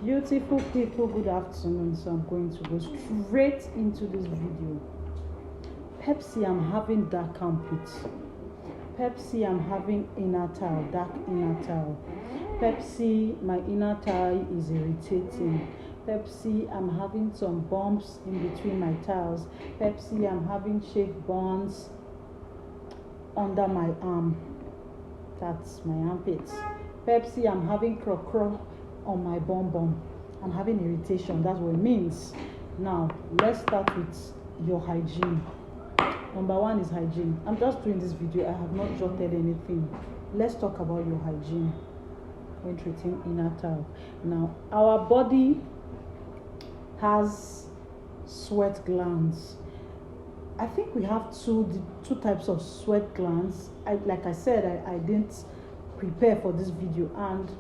Beautiful people, good afternoon. So I'm going to go straight into this video. Pepsi, I'm having dark armpit. Pepsi, I'm having inner tile, dark inner tile. Pepsi, my inner tile is irritating. Pepsi, I'm having some bumps in between my tiles. Pepsi, I'm having shaved bones under my arm. That's my armpits. Pepsi, I'm having croc on my bum. I'm having irritation. That's what it means. Now, let's start with your hygiene. Number one is hygiene. I'm just doing this video. I have not jotted anything. Let's talk about your hygiene when treating inner tile. Now, our body has sweat glands. I think we have two types of sweat glands. Like I said, I didn't prepare for this video, and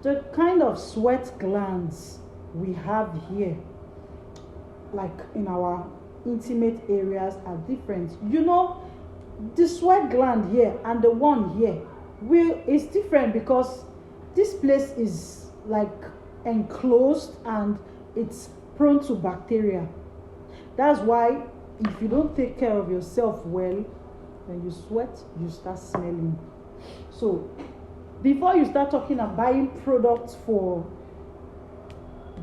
the kind of sweat glands we have here, like in our intimate areas, are different. You know, the sweat gland here and the one here is different because this place is like enclosed and it's prone to bacteria. That's why if you don't take care of yourself well, when you sweat, you start smelling. So before you start talking about buying products for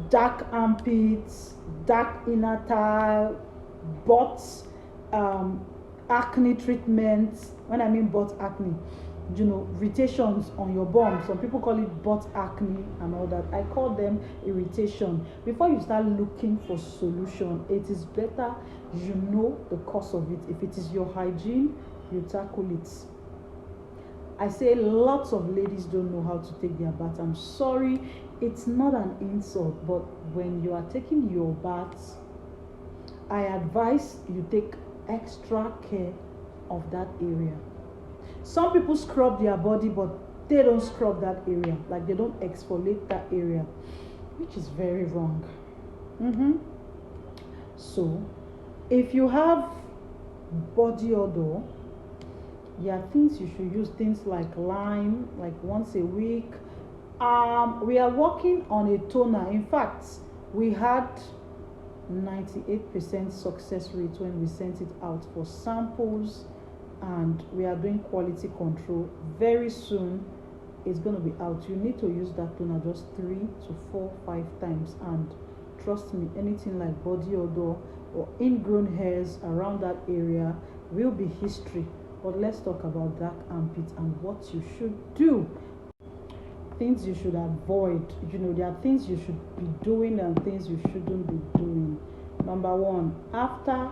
dark armpits, dark inner tile, butt acne treatments, when I mean butt acne, you know, irritations on your bum. Some people call it butt acne and all that. I call them irritation. Before you start looking for solution, it is better you know the cause of it. If it is your hygiene, you tackle it. I say lots of ladies don't know how to take their bath. I'm sorry, it's not an insult, but when you are taking your bath, I advise you take extra care of that area. Some people scrub their body, but they don't scrub that area. Like they don't exfoliate that area, which is very wrong. So, if you have body odor, there are things you should use, things like lime, like once a week. We are working on a toner. In fact, we had 98% success rate when we sent it out for samples, and we are doing quality control. Very soon it's going to be out. You need to use that toner just 3 to 4, 5 times, and trust me, anything like body odor or ingrown hairs around that area will be history. But let's talk about dark armpit and what you should do. Things you should avoid. You know, there are things you should be doing and things you shouldn't be doing. Number one, after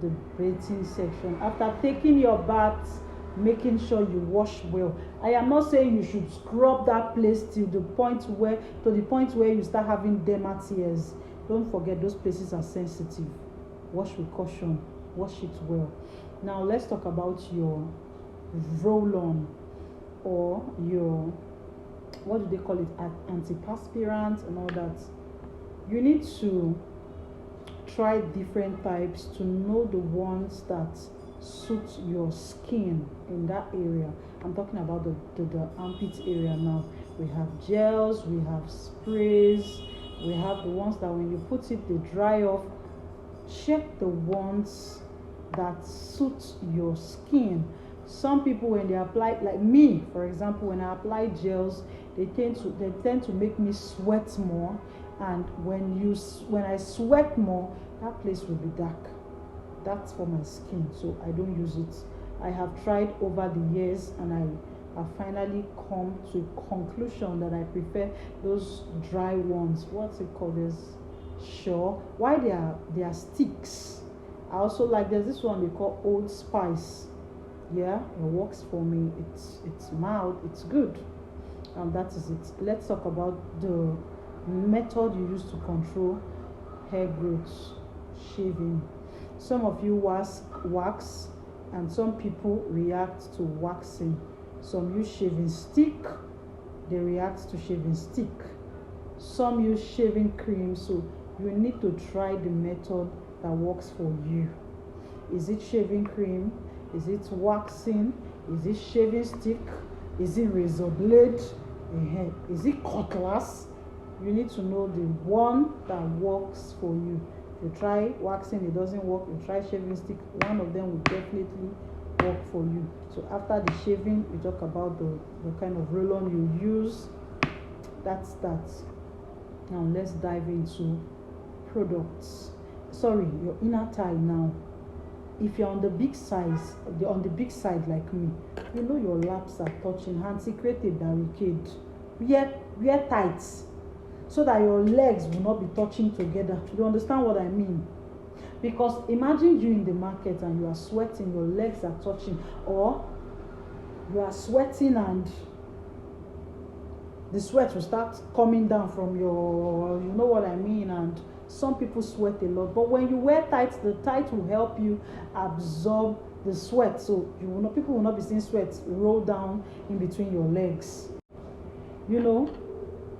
the bathing section, after taking your bath, making sure you wash well. I am not saying you should scrub that place to the point where you start having derma tears. Don't forget, those places are sensitive. Wash with caution. Wash it well. Now let's talk about your roll-on or your, what do they call it, antiperspirant and all that. You need to try different types to know the ones that suit your skin in that area. I'm talking about the armpit area now. We have gels, we have sprays, we have the ones that when you put it, they dry off. Check the ones that suit your skin. Some people, when they apply, like me for example, when I apply gels, they tend to make me sweat more, and when I sweat more, that place will be dark. That's for my skin, so I don't use it. I have tried over the years, and I have finally come to a conclusion that I prefer those dry ones. What's it called? Why they are sticks. I also like, there's this one they call Old Spice. Yeah, it works for me. It's mild, it's good, and that is it. Let's talk about the method you use to control hair growth. Shaving. Some of you wax, and some people react to waxing. Some use shaving stick, they react to shaving stick. Some use shaving cream. So you need to try the method that works for you. Is it shaving cream? Is it waxing? Is it shaving stick? Is it razor blade? Is it cutlass? you need to know the one that works for you. If you try waxing, it doesn't work, you try shaving stick, one of them will definitely work for you. So after the shaving, we talk about the kind of roll-on you use. That's that. Now let's dive into products. Sorry, your inner thigh now. If you're on the big size, on the big side like me, you know your laps are touching hands. Create a barricade. Wear tights so that your legs will not be touching together. You understand what I mean? Because imagine you in the market and you are sweating, your legs are touching, or you are sweating and the sweat will start coming down from your, you know what I mean, and some people sweat a lot. But when you wear tights, the tight will help you absorb the sweat, so you will not, people will not be seeing sweat roll down in between your legs, you know.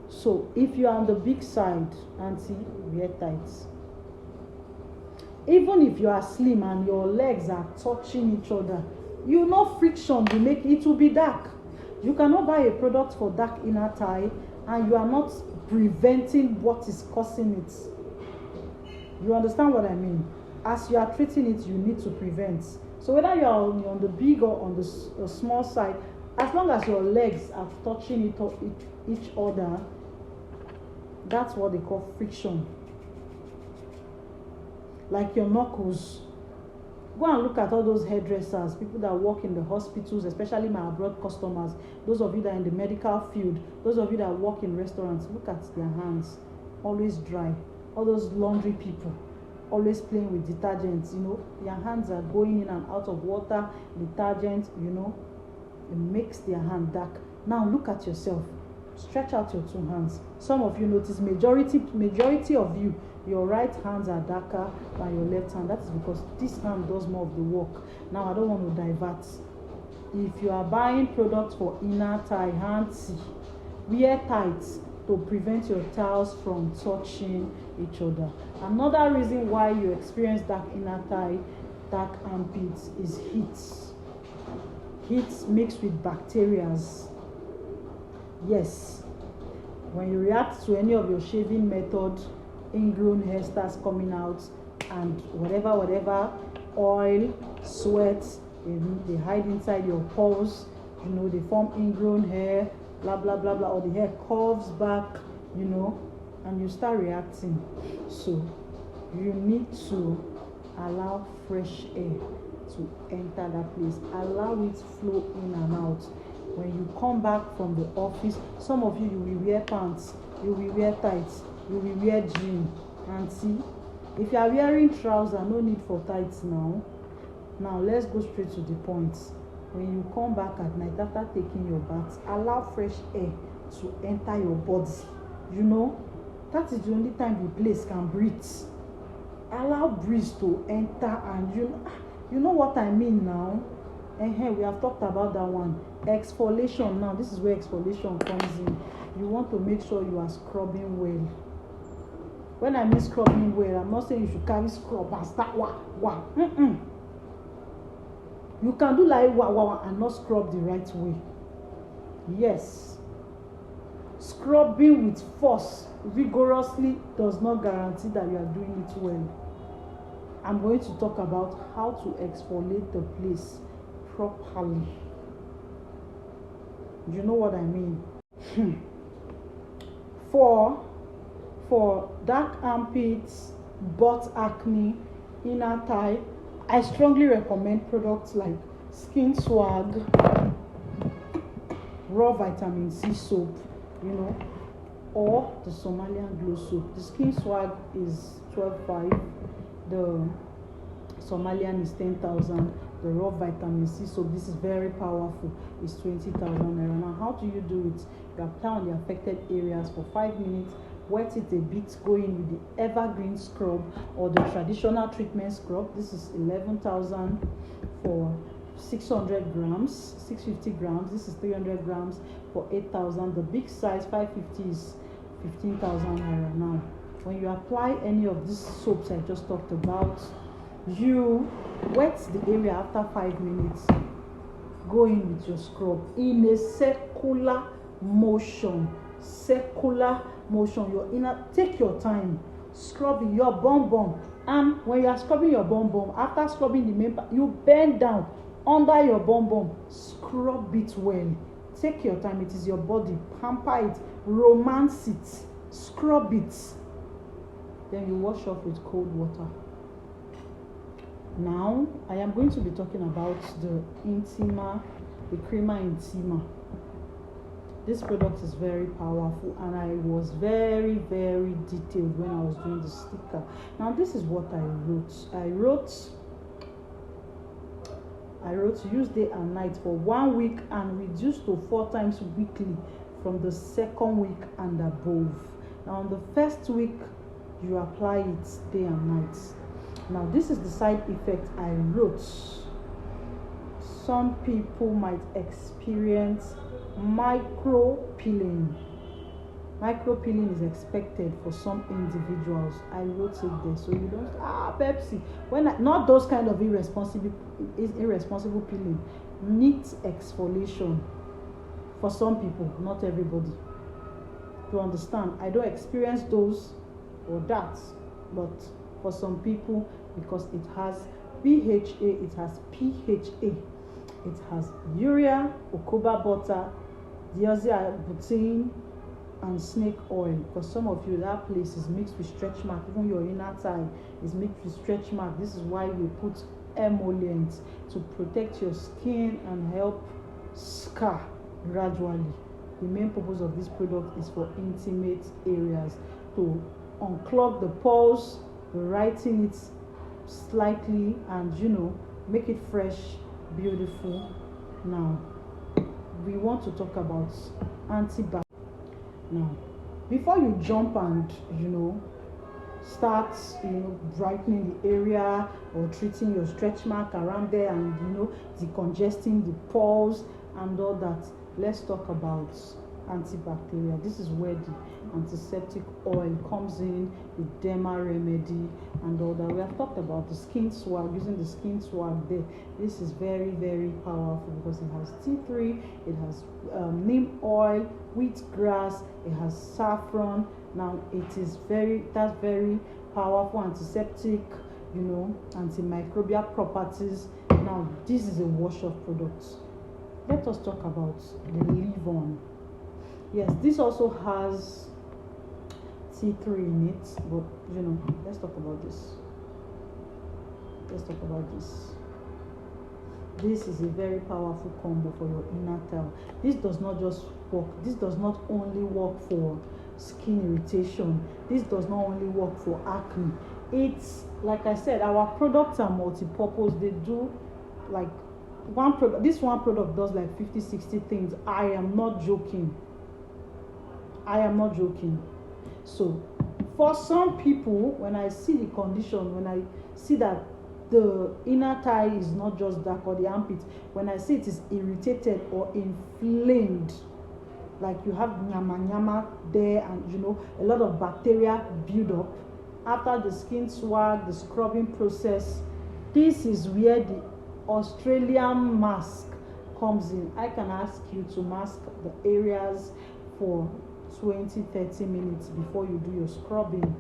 So if you are on the big side, auntie, wear tights. Even if you are slim and your legs are touching each other, you know friction will make it will be dark. You cannot buy a product for dark inner thigh and you are not preventing what is causing it. You understand what I mean? As you are treating it, you need to prevent. So whether you are on the big or on the small side, as long as your legs are touching each other, that's what they call friction. Like your knuckles. Go and look at all those hairdressers, people that work in the hospitals, especially my abroad customers, those of you that are in the medical field, those of you that work in restaurants, look at their hands, always dry. All those laundry people, always playing with detergents, you know, their hands are going in and out of water, detergent, you know, it makes their hand dark. Now look at yourself, stretch out your two hands. Some of you notice majority of you, your right hands are darker than your left hand. That is because this hand does more of the work. Now I don't want to divert. If you are buying products for inner thigh, hands, wear tights to prevent your tiles from touching each other. Another reason why you experience dark inner thigh, dark armpits is heat. Heat mixed with bacteria. Yes, when you react to any of your shaving method, ingrown hair starts coming out, and whatever oil, sweat, they hide inside your pores, you know, they form ingrown hair, blah blah blah blah, or the hair curves back, you know, and you start reacting. So you need to allow fresh air to enter that place, allow it flow in and out. When you come back from the office, some of you will wear pants, you will wear tights, you will wear jeans. And see, if you are wearing trousers, no need for tights now. Now let's go straight to the point. When you come back at night after taking your bath, allow fresh air to enter your body. You know, that is the only time the place can breathe. Allow breeze to enter, and you know what I mean now. We have talked about that one. Exfoliation. Now this is where exfoliation comes in. You want to make sure you are scrubbing well. When I mean scrubbing well, I'm not saying you should carry scrub and start wah. You can do like wah and not scrub the right way. Yes, scrubbing with force vigorously does not guarantee that you are doing it well. I'm going to talk about how to exfoliate the place properly. You know what I mean? For dark armpits, butt acne, inner thigh, I strongly recommend products like Skin Swag, raw vitamin C soap, you know, or the Somalian Glow soap. The Skin Swag is 12.5, the Somalian is 10,000. The raw vitamin C soap, this is very powerful, is 20,000 naira. Now how do you do it? You apply on the affected areas for 5 minutes, wet it a bit, go in with the evergreen scrub or the traditional treatment scrub. This is 11,000 for 600 grams, 650 grams. This is 300 grams for 8,000. The big size 550 is 15,000 naira. Now when you apply any of these soaps I just talked about, you wet the area after 5 minutes, go in with your scrub in a circular motion. circular motion. Your inner, take your time scrubbing your bum bum, and when you are scrubbing your bum bum, after scrubbing the main part, you bend down under your bum bum, scrub it well. Take your time. It is your body. Pamper it, romance it, scrub it. Then you wash off with cold water. Now I am going to be talking about the Intima, the Crema Intima. This product is very powerful, and I was very, very detailed when I was doing the sticker. Now this is what I wrote. I wrote use day and night for 1 week and reduce to 4 times weekly from the second week and above. Now on the first week, you apply it day and night. Now this is the side effect I wrote. Some people might experience micro peeling. Micro peeling is expected for some individuals. I wrote it there, so you don't Pepsi. Not those kind of irresponsible peeling. Neat exfoliation for some people, not everybody. To understand, I don't experience those or that, but for some people, because it has BHA, it has PHA, it has urea, jojoba butter, diazepam, and snake oil. Because some of you, that place is mixed with stretch mark. Even your inner thigh is mixed with stretch mark. This is why we put emollients to protect your skin and help scar gradually. The main purpose of this product is for intimate areas, to unclog the pores, brighten it slightly, and make it fresh, beautiful. Now we want to talk about antibacterial. Now before you jump and start brightening the area or treating your stretch mark around there and decongesting the pores and all that, let's talk about antibacterial. This is where the antiseptic oil comes in, the derma remedy and all that. We have talked about the skin swab, using the skin swab there. This is very, very powerful because it has tea tree, it has neem oil, wheatgrass, it has saffron. Now it is very powerful antiseptic, antimicrobial properties. Now this is a wash-off product. Let us talk about the leave-on. Yes, this also has T3 in it, but let's talk about this. This is a very powerful combo for your inner thigh. This does not just work. This does not only work for skin irritation. This does not only work for acne. It's like I said, our products are multi-purpose. They do like this one product does like 50-60 things. I am not joking. So for some people, when I see the condition, when I see that the inner thigh is not just dark, or the armpit, when I see it is irritated or inflamed, like you have nyama there, and a lot of bacteria build up after the skin swab, the scrubbing process, this is where the Australian mask comes in. I can ask you to mask the areas for 20-30 minutes before you do your scrubbing.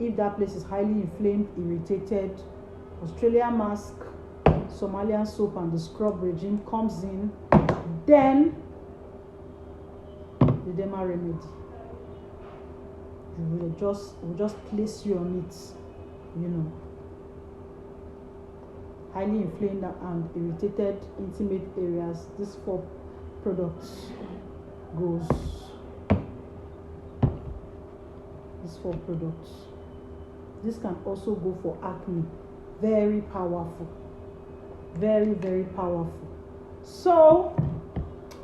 If that place is highly inflamed, irritated, Australian mask, Somalian soap, and the scrub regime comes in. Then the derma remedy. You will just place you on it. Highly inflamed and irritated intimate areas. These 4 products goes. These 4 products. This can also go for acne. Very powerful. Very, very powerful. So,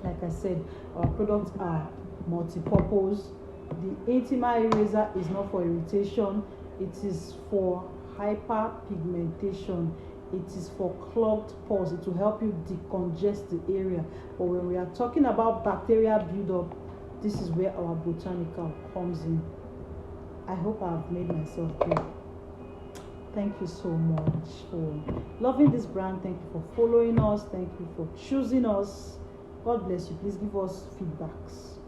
like I said, our products are multi-purpose. The Intima eraser is not for irritation. It is for hyperpigmentation. It is for clogged pores. It will help you decongest the area. But when we are talking about bacterial buildup, this is where our botanical comes in. I hope I've made myself clear. Thank you so much for loving this brand. Thank you for following us. Thank you for choosing us. God bless you. Please give us feedbacks.